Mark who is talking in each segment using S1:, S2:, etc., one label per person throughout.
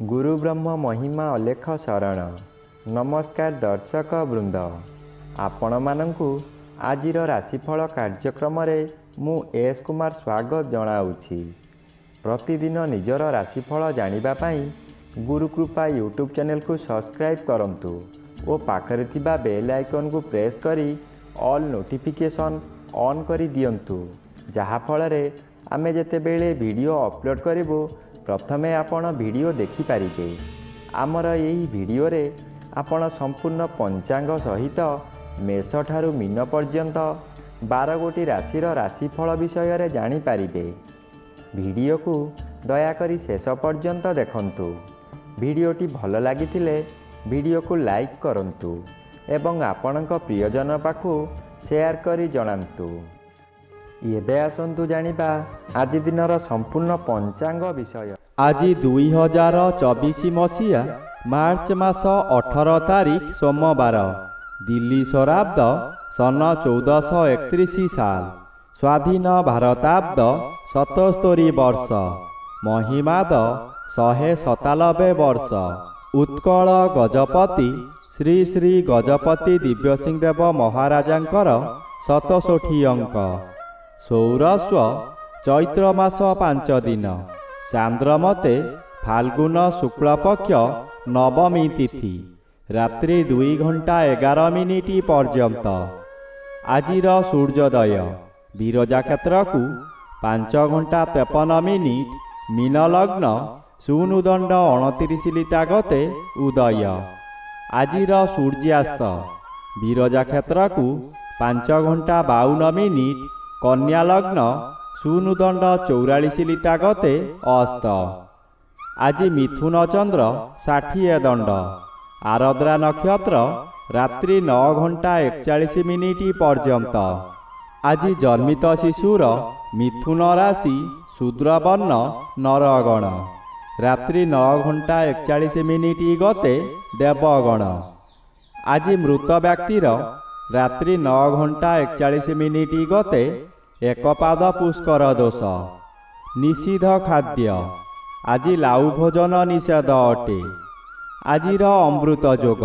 S1: गुरु ब्रह्म महिमा अलेख शरण। नमस्कार दर्शक वृंद, आपण मानंकु आजिर राशिफल कार्यक्रम मु एस कुमार स्वागत जनाऊँगी। प्रतिदिन निजर राशिफल जानिबा पाई गुरुकृपा यूट्यूब चैनल को सब्सक्राइब करंतु और पाखरे थिबा बेल आइकन को प्रेस करी ऑल नोटिफिकेशन ऑन करी दियंतु, जहा फଳରେ आमे जेतेबेले वीडियो अपलोड करिवो प्रथमे आपण वीडियो देखि पारिबे। आमर यही वीडियो रे आपण संपूर्ण पंचांग सहित मेष ठारू मीन पर्यंत 12 गोटी राशिर राशिफल विषय रे जानि पारिबे। वीडियो को दया करी शेष पर्यंत देखंतु। वीडियोटी भल लागिथिले वीडियो को लाइक करंतु एवं आपणक प्रियजन पाखु शेयर करी जणांतु। एबे आसंतु जानिबा आज दिनर संपूर्ण पंचांग विषय।
S2: आज 2024 मसीहा मार्च मास 18 तारिख सोमवार, दिल्ली शराब्द सन 1431 साल, स्वाधीन भारताब्द 77 वर्ष, महिमाद 197 वर्ष। उत्कल गजपति श्री श्री गजपति दिव्यसिंह देव महाराजांकर 67 अंक। सौरस्व चैत्र मास 5 दिन, चांद्रमते फाल्गुन शुक्ल पक्ष नवमी तिथि, रात्रि 2 घंटा 11 मिनिट पर्यंत। आजिर सूर्योदय विरजा क्षेत्र को 5 घंटा 53 मिनिट, मीन लग्न शूनुदंड 29 लिटा गते उदय। आजिर सूर्यास्त विरजा क्षेत्र को 5 घंटा 52 मिनिट, कन्या लग्न शूनुदंड 44 लिटा गते अस्त। आज मिथुन चंद्र 60 दंड, आरद्रा नक्षत्र रात्रि 9 घंटा 41 मिनिट पर्यंत। आज जन्मित शिशुर मिथुन राशि शूद्रवर्ण नरगण, रात्रि 9 घंटा 41 मिनिट गते देवगण। आज मृत व्यक्तिर रात्रि 9 घंटा 41 मिनिट गते एकपाद पुष्कर दोष। निषिद्ध खाद्य आज लाउ भोजन निषेध अटे। आजिर अमृत जोग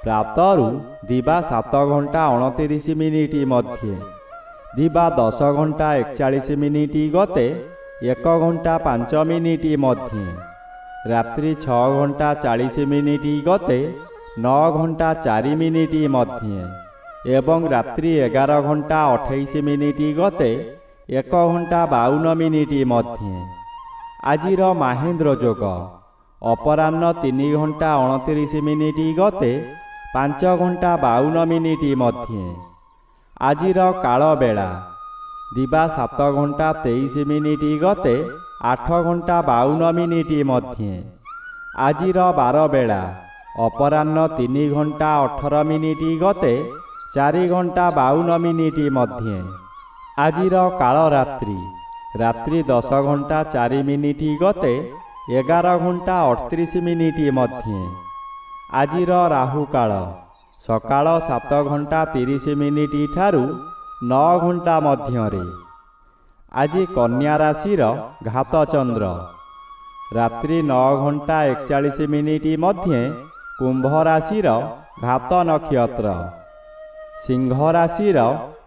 S2: प्रातरु दिवा 7 घंटा 29 मिनिट मध्य, दिवा 10 घंटा 41 मिनिट गते 1 घंटा 5 मिनिट मध्य, रात्रि 6 घंटा 40 मिनिट गते 9 घंटा 4 मिनिट मध्य एवं रात्रि 11 घंटा 28 मिनिट गते 1 घंटा 52 मिनिट मध्य। आजिर महेंद्र जोग अपराह्न 3 घंटा 29 मिनिट गते 5 घंटा 52 मिनिट मध्य। आजिर काल बेला दिवा 7 घंटा 23 मिनिट गते 8 घंटा 52 मिनिट मध्य। आजिर बार बेला अपराह्न 3 घंटा 18 मिनिट गते 4 घंटा 52 मिनिट मध्य। आजिर काल रात्रि रात्रि 10 घंटा 4 मिनिट गते 11 घंटा 38 मिनिट मध्य। आजिर राहु काल सकाळ 7 घंटा 30 मिनिट ठारू 9 घंटा मध्य। आज कन्या राशिर घात चंद्र रात्रि 9 घंटा 41 मिनिट मध्य, कुंभ राशिर घात नक्षत्र, सिंह राशिर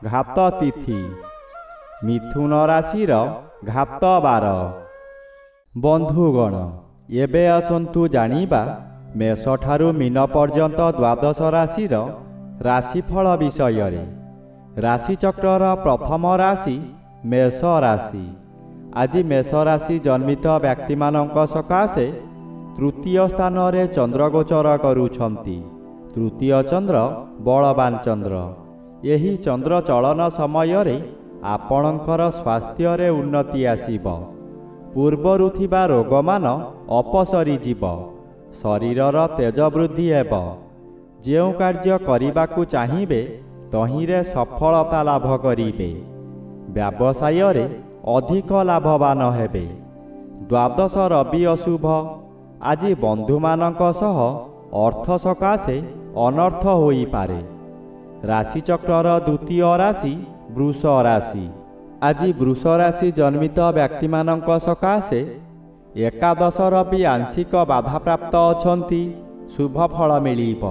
S2: घात तिथि, मिथुन राशिर घात बार। बंधुगण एबे आसंतु जानिबा मेष ठारू मीन पर्यंत द्वादश राशिर राशिफल विषय रे। राशिचक्रर प्रथम राशि मेष राशि। आज मेष राशि जन्मित व्यक्ति मानक सकाशे तृतीय स्थान रे चंद्र गोचर करुछंती। तृतीय चंद्र बलवान चंद्र। यही चंद्र चलन समय रे आपणकर स्वास्थ्य रे उन्नति आसीब। पूर्वरु थिबा रोग मान अपसरी जीव। शरीरर तेज वृद्धि हेब। जेउ कार्य करिबाकु चाहिबे तहिरे सफलता लाभ करिबे। व्यवसाय रे अधिक लाभवान हेबे। द्वादश रवि अशुभ। आज बंधु मानक सह अर्थ सकाशे अनर्थ होई पारे। राशिचक्रर द्वितीय राशि वृष राशि। आज वृष राशि जन्मित व्यक्ति मानक सकाशे ଏକାଦଶର ବି ଆଂଶିକ ବାଧାପ୍ରାପ୍ତ ଅଛନ୍ତି, ଶୁଭ ଫଳ ମିଳିବ।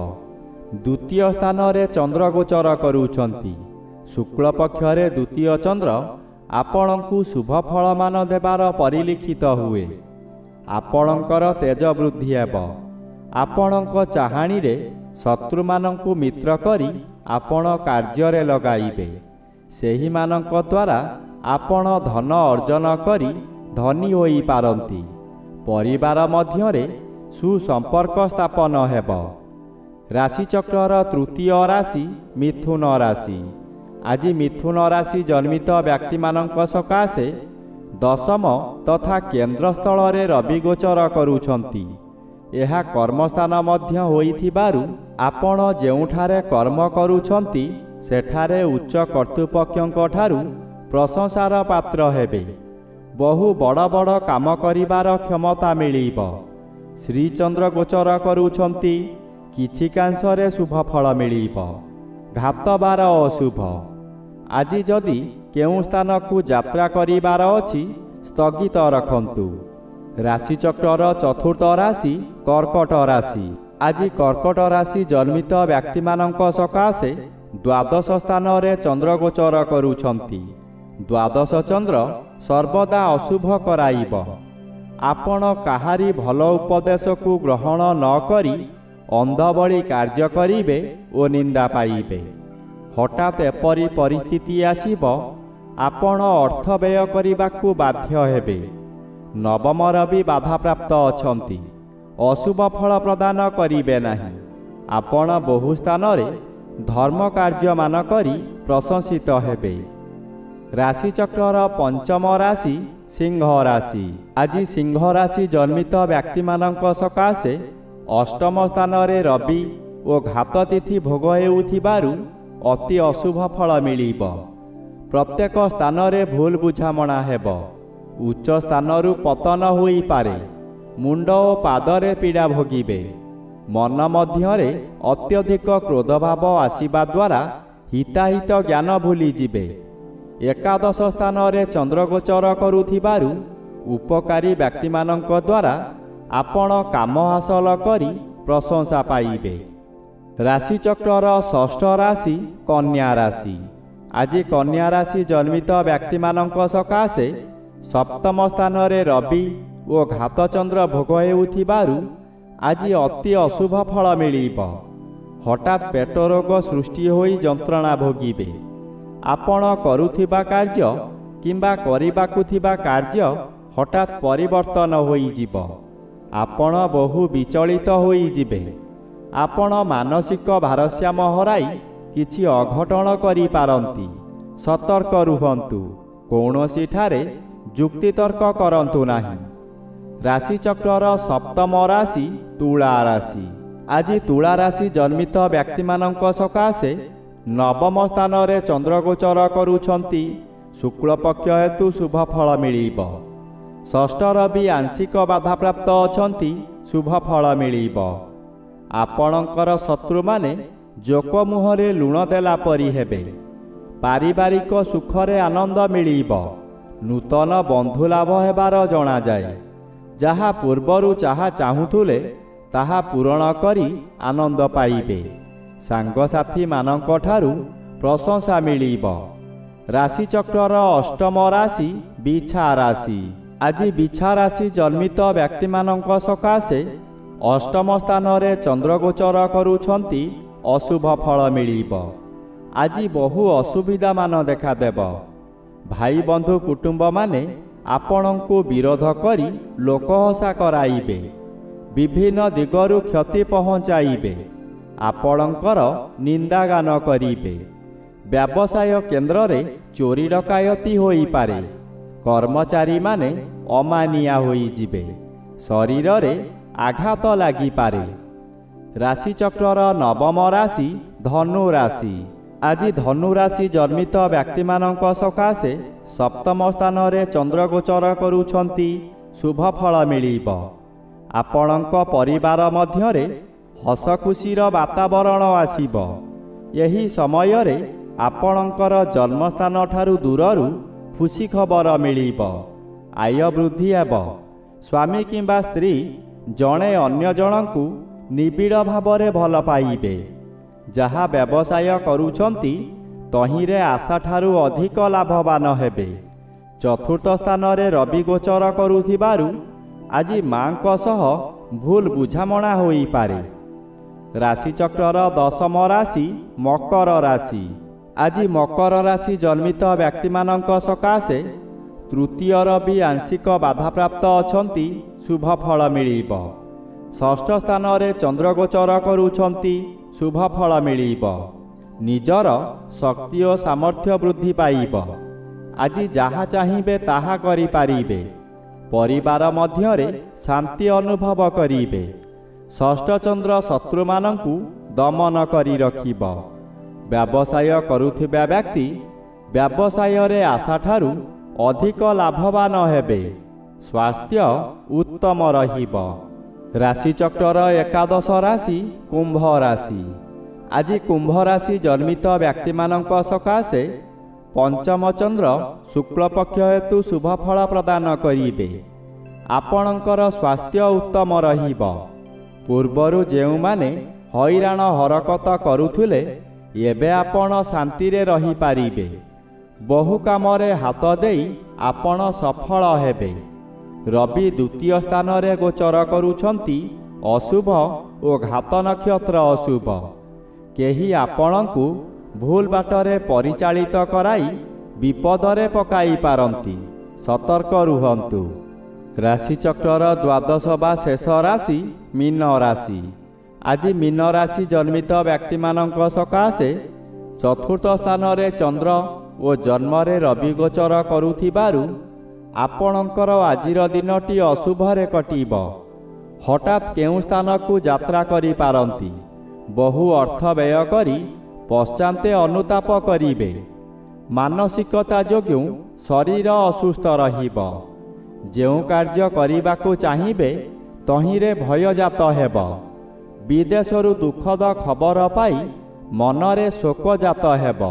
S2: ଦ୍ୱିତୀୟ ସ୍ଥାନରେ ଚନ୍ଦ୍ର ଗୋଚର କରୁଛନ୍ତି। ଶୁକ୍ଳପକ୍ଷରେ ଦ୍ୱିତୀୟ ଚନ୍ଦ୍ର ଆପଣଙ୍କୁ ଶୁଭ ଫଳମାନ ଦେବାର ପରିଲିଖିତ ହୁଏ। ଆପଣଙ୍କର ତେଜ ବୃଦ୍ଧି ହେବ। ଆପଣଙ୍କ ଚାହାଣୀରେ ଶତ୍ରୁମାନଙ୍କୁ ମିତ୍ର କରି ଆପଣ କାର୍ଯ୍ୟରେ ଲଗାଇବେ। ସେହିମାନଙ୍କ ଦ୍ୱାରା ଆପଣ ଧନ ଅର୍ଜନ କରି ଧନୀ ହୋଇପାରନ୍ତି। ପରିବାର ମଧ୍ୟରେ ସୁସମ୍ପର୍କ ସ୍ଥାପନ ହେବ। ରାଶିଚକ୍ରର ତୃତୀୟ ରାଶି ମିଥୁନ ରାଶି। ଆଜି ମିଥୁନ ରାଶି ଜନ୍ମିତ ବ୍ୟକ୍ତିମାନଙ୍କ ସକାଶେ ଦଶମ ତଥା କେନ୍ଦ୍ରସ୍ଥଳରେ ରବି ଗୋଚର କରୁଛନ୍ତି। ଏହା କର୍ମସ୍ଥାନ ମଧ୍ୟ ହୋଇଥିବାରୁ ଆପଣ ଯେଉଁଠାରେ କର୍ମ କରୁଛନ୍ତି ସେଠାରେ ଉଚ୍ଚ କର୍ତ୍ତୃପକ୍ଷଙ୍କଠାରୁ ପ୍ରଶଂସାର ପାତ୍ର ହେବେ। ବହୁ ବଡ଼ ବଡ଼ କାମ କରିବାର କ୍ଷମତା ମିଳିବ। ଶ୍ରୀଚନ୍ଦ୍ର ଗୋଚର କରୁଛନ୍ତି। କିଛି କାଂଶରେ ଶୁଭ ଫଳ ମିଳିବ। ଘାତବାର ଅଶୁଭ। ଆଜି ଯଦି କେଉଁ ସ୍ଥାନକୁ ଯାତ୍ରା କରିବାର ଅଛି ସ୍ଥଗିତ ରଖନ୍ତୁ। ରାଶିଚକ୍ରର ଚତୁର୍ଥ ରାଶି କର୍କଟ ରାଶି। ଆଜି କର୍କଟ ରାଶି ଜନ୍ମିତ ବ୍ୟକ୍ତିମାନଙ୍କ ସକାଶେ ଦ୍ୱାଦଶ ସ୍ଥାନରେ ଚନ୍ଦ୍ର ଗୋଚର କରୁଛନ୍ତି। ଦ୍ୱାଦଶ ଚନ୍ଦ୍ର ସର୍ବଦା ଅଶୁଭ କରାଇବ। ଆପଣ କାହାରି ଭଲ ଉପଦେଶକୁ ଗ୍ରହଣ ନ କରି ଅନ୍ଧ ଭଳି କାର୍ଯ୍ୟ କରିବେ ଓ ନିନ୍ଦା ପାଇବେ। ହଠାତ୍ ଏପରି ପରିସ୍ଥିତି ଆସିବ ଆପଣ ଅର୍ଥ ବ୍ୟୟ କରିବାକୁ ବାଧ୍ୟ ହେବେ। ନବମର ବି ବାଧାପ୍ରାପ୍ତ ଅଛନ୍ତି। ଅଶୁଭ ଫଳ ପ୍ରଦାନ କରିବେ ନାହିଁ। ଆପଣ ବହୁ ସ୍ଥାନରେ ଧର୍ମ କାର୍ଯ୍ୟମାନ କରି ପ୍ରଶଂସିତ ହେବେ। ରାଶିଚକ୍ରର ପଞ୍ଚମ ରାଶି ସିଂହ ରାଶି। ଆଜି ସିଂହ ରାଶି ଜନ୍ମିତ ବ୍ୟକ୍ତିମାନଙ୍କ ସକାଶେ ଅଷ୍ଟମ ସ୍ଥାନରେ ରବି ଓ ଘାତ ତିଥି ଭୋଗ ହେଉଥିବାରୁ ଅତି ଅଶୁଭ ଫଳ ମିଳିବ। ପ୍ରତ୍ୟେକ ସ୍ଥାନରେ ଭୁଲ ବୁଝାମଣା ହେବ। ଉଚ୍ଚ ସ୍ଥାନରୁ ପତନ ହୋଇପାରେ। ମୁଣ୍ଡ ଓ ପାଦରେ ପୀଡ଼ା ଭୋଗିବେ। ମନ ମଧ୍ୟରେ ଅତ୍ୟଧିକ କ୍ରୋଧଭାବ ଆସିବା ଦ୍ୱାରା ହିତାହିତ ଜ୍ଞାନ ଭୁଲିଯିବେ। ଏକାଦଶ ସ୍ଥାନରେ ଚନ୍ଦ୍ରଗୋଚର କରୁଥିବାରୁ ଉପକାରୀ ବ୍ୟକ୍ତିମାନଙ୍କ ଦ୍ୱାରା ଆପଣ କାମ ହାସଲ କରି ପ୍ରଶଂସା ପାଇବେ। ରାଶିଚକ୍ରର ଷଷ୍ଠ ରାଶି କନ୍ୟା ରାଶି। ଆଜି କନ୍ୟା ରାଶି ଜନ୍ମିତ ବ୍ୟକ୍ତିମାନଙ୍କ ସକାଶେ ସପ୍ତମ ସ୍ଥାନରେ ରବି ଓ ଘାତଚନ୍ଦ୍ର ଭୋଗ ହେଉଥିବାରୁ ଆଜି ଅତି ଅଶୁଭ ଫଳ ମିଳିବ। ହଠାତ୍ ପେଟ ରୋଗ ସୃଷ୍ଟି ହୋଇ ଯନ୍ତ୍ରଣା ଭୋଗିବେ। ଆପଣ କରୁଥିବା କାର୍ଯ୍ୟ କିମ୍ବା କରିବାକୁ ଥିବା କାର୍ଯ୍ୟ ହଠାତ୍ ପରିବର୍ତ୍ତନ ହୋଇଯିବ। ଆପଣ ବହୁ ବିଚଳିତ ହୋଇଯିବେ। ଆପଣ ମାନସିକ ଭାରସାମ୍ୟ ହରାଇ କିଛି ଅଘଟଣ କରିପାରନ୍ତି। ସତର୍କ ରୁହନ୍ତୁ। କୌଣସିଠାରେ ଯୁକ୍ତିତର୍କ କରନ୍ତୁ ନାହିଁ। ରାଶିଚକ୍ରର ସପ୍ତମ ରାଶି ତୁଳା ରାଶି। ଆଜି ତୁଳା ରାଶି ଜନ୍ମିତ ବ୍ୟକ୍ତିମାନଙ୍କ ସକାଶେ ନବମ ସ୍ଥାନରେ ଚନ୍ଦ୍ରଗୋଚର କରୁଛନ୍ତି। ଶୁକ୍ଳପକ୍ଷ ହେତୁ ଶୁଭ ଫଳ ମିଳିବ। ଷଷ୍ଠର ବି ଆଂଶିକ ବାଧାପ୍ରାପ୍ତ ଅଛନ୍ତି। ଶୁଭ ଫଳ ମିଳିବ। ଆପଣଙ୍କର ଶତ୍ରୁମାନେ ଜୋକ ମୁହଁରେ ଲୁଣ ଦେଲା ପରି ହେବେ। ପାରିବାରିକ ସୁଖରେ ଆନନ୍ଦ ମିଳିବ। ନୂତନ ବନ୍ଧୁ ଲାଭ ହେବାର ଜଣାଯାଏ। ଯାହା ପୂର୍ବରୁ ଯାହା ଚାହୁଁଥିଲେ ତାହା ପୂରଣ କରି ଆନନ୍ଦ ପାଇବେ। ସାଙ୍ଗସାଥୀମାନଙ୍କଠାରୁ ପ୍ରଶଂସା ମିଳିବ। ରାଶିଚକ୍ରର ଅଷ୍ଟମ ରାଶି ବିଛା ରାଶି। ଆଜି ବିଛା ରାଶି ଜନ୍ମିତ ବ୍ୟକ୍ତିମାନଙ୍କ ସକାଶେ ଅଷ୍ଟମ ସ୍ଥାନରେ ଚନ୍ଦ୍ରଗୋଚର କରୁଛନ୍ତି। ଅଶୁଭ ଫଳ ମିଳିବ। ଆଜି ବହୁ ଅସୁବିଧାମାନ ଦେଖାଦେବ। ଭାଇ ବନ୍ଧୁ କୁଟୁମ୍ବମାନେ ଆପଣଙ୍କୁ ବିରୋଧ କରି ଲୋକହସା କରାଇବେ। ବିଭିନ୍ନ ଦିଗରୁ କ୍ଷତି ପହଞ୍ଚାଇବେ। ଆପଣଙ୍କର ନିନ୍ଦାଗାନ କରିବେ। ବ୍ୟବସାୟ କେନ୍ଦ୍ରରେ ଚୋରି ଡକାୟତି ହୋଇପାରେ। କର୍ମଚାରୀମାନେ ଅମାନିଆ ହୋଇଯିବେ। ଶରୀରରେ ଆଘାତ ଲାଗିପାରେ। ରାଶିଚକ୍ରର ନବମ ରାଶି ଧନୁ ରାଶି। ଆଜି ଧନୁ ରାଶି ଜନ୍ମିତ ବ୍ୟକ୍ତିମାନଙ୍କ ସକାଶେ ସପ୍ତମ ସ୍ଥାନରେ ଚନ୍ଦ୍ରଗୋଚର କରୁଛନ୍ତି। ଶୁଭ ଫଳ ମିଳିବ। ଆପଣଙ୍କ ପରିବାର ମଧ୍ୟରେ ହସ ଖୁସିର ବାତାବରଣ ଆସିବ। ଏହି ସମୟରେ ଆପଣଙ୍କର ଜନ୍ମସ୍ଥାନଠାରୁ ଦୂରରୁ ଖୁସି ଖବର ମିଳିବ। ଆୟ ବୃଦ୍ଧି ହେବ। ସ୍ୱାମୀ କିମ୍ବା ସ୍ତ୍ରୀ ଜଣେ ଅନ୍ୟ ଜଣଙ୍କୁ ନିବିଡ଼ ଭାବରେ ଭଲ ପାଇବେ। ଯାହା ବ୍ୟବସାୟ କରୁଛନ୍ତି ତହିଁରେ ଆଶାଠାରୁ ଅଧିକ ଲାଭବାନ ହେବେ। ଚତୁର୍ଥ ସ୍ଥାନରେ ରବି ଗୋଚର କରୁଥିବାରୁ ଆଜି ମାଙ୍କ ସହ ଭୁଲ ବୁଝାମଣା ହୋଇପାରେ। ରାଶିଚକ୍ରର ଦଶମ ରାଶି ମକର ରାଶି। ଆଜି ମକର ରାଶି ଜନ୍ମିତ ବ୍ୟକ୍ତିମାନଙ୍କ ସକାଶେ ତୃତୀୟ ରବି ଆଂଶିକ ବାଧାପ୍ରାପ୍ତ ଅଛନ୍ତି, ଶୁଭ ଫଳ ମିଳିବ। ଷଷ୍ଠ ସ୍ଥାନରେ ଚନ୍ଦ୍ର ଗୋଚର କରୁଛନ୍ତି, ଶୁଭ ଫଳ ମିଳିବ। ନିଜର ଶକ୍ତି ଓ ସାମର୍ଥ୍ୟ ବୃଦ୍ଧି ପାଇବ। ଆଜି ଯାହା ଚାହିଁବେ ତାହା କରିପାରିବେ। ପରିବାର ମଧ୍ୟରେ ଶାନ୍ତି ଅନୁଭବ କରିବେ। ଷଷ୍ଠ ଚନ୍ଦ୍ର ଶତ୍ରୁମାନଙ୍କୁ ଦମନ କରି ରଖିବ। ବ୍ୟବସାୟ କରୁଥିବା ବ୍ୟକ୍ତି ବ୍ୟବସାୟରେ ଆଶାଠାରୁ ଅଧିକ ଲାଭବାନ ହେବେ। ସ୍ୱାସ୍ଥ୍ୟ ଉତ୍ତମ ରହିବ। ରାଶିଚକ୍ରର ଏକାଦଶ ରାଶି କୁମ୍ଭ ରାଶି। ଆଜି କୁମ୍ଭ ରାଶି ଜନ୍ମିତ ବ୍ୟକ୍ତିମାନଙ୍କ ସକାଶେ ପଞ୍ଚମ ଚନ୍ଦ୍ର ଶୁକ୍ଳପକ୍ଷ ହେତୁ ଶୁଭ ଫଳ ପ୍ରଦାନ କରିବେ। ଆପଣଙ୍କର ସ୍ୱାସ୍ଥ୍ୟ ଉତ୍ତମ ରହିବ। ପୂର୍ବରୁ ଯେଉଁମାନେ ହଇରାଣ ହରକତ କରୁଥିଲେ ଏବେ ଆପଣ ଶାନ୍ତିରେ ରହିପାରିବେ। ବହୁ କାମରେ ହାତ ଦେଇ ଆପଣ ସଫଳ ହେବେ। ରବି ଦ୍ୱିତୀୟ ସ୍ଥାନରେ ଗୋଚର କରୁଛନ୍ତି, ଅଶୁଭ ଓ ଘାତ ନକ୍ଷତ୍ର ଅଶୁଭ। କେହି ଆପଣଙ୍କୁ ଭୁଲ ବାଟରେ ପରିଚାଳିତ କରାଇ ବିପଦରେ ପକାଇ ପାରନ୍ତି। ସତର୍କ ରୁହନ୍ତୁ। ରାଶିଚକ୍ରର ଦ୍ୱାଦଶ ବା ଶେଷ ରାଶି ମୀନ ରାଶି। ଆଜି ମୀନ ରାଶି ଜନ୍ମିତ ବ୍ୟକ୍ତିମାନଙ୍କ ସକାଶେ ଚତୁର୍ଥ ସ୍ଥାନରେ ଚନ୍ଦ୍ର ଓ ଜନ୍ମରେ ରବି ଗୋଚର କରୁଥିବାରୁ ଆପଣଙ୍କର ଆଜିର ଦିନଟି ଅଶୁଭରେ କଟିବ। ହଠାତ୍ କେଉଁ ସ୍ଥାନକୁ ଯାତ୍ରା କରିପାରନ୍ତି। ବହୁ ଅର୍ଥ ବ୍ୟୟ କରି ପଶ୍ଚାନ୍ତେ ଅନୁତାପ କରିବେ। ମାନସିକତା ଯୋଗୁଁ ଶରୀର ଅସୁସ୍ଥ ରହିବ। ଯେଉଁ କାର୍ଯ୍ୟ କରିବାକୁ ଚାହିଁବେ ତହିଁରେ ଭୟଜାତ ହେବ। ବିଦେଶରୁ ଦୁଃଖଦ ଖବର ପାଇ ମନରେ ଶୋକଜାତ ହେବ।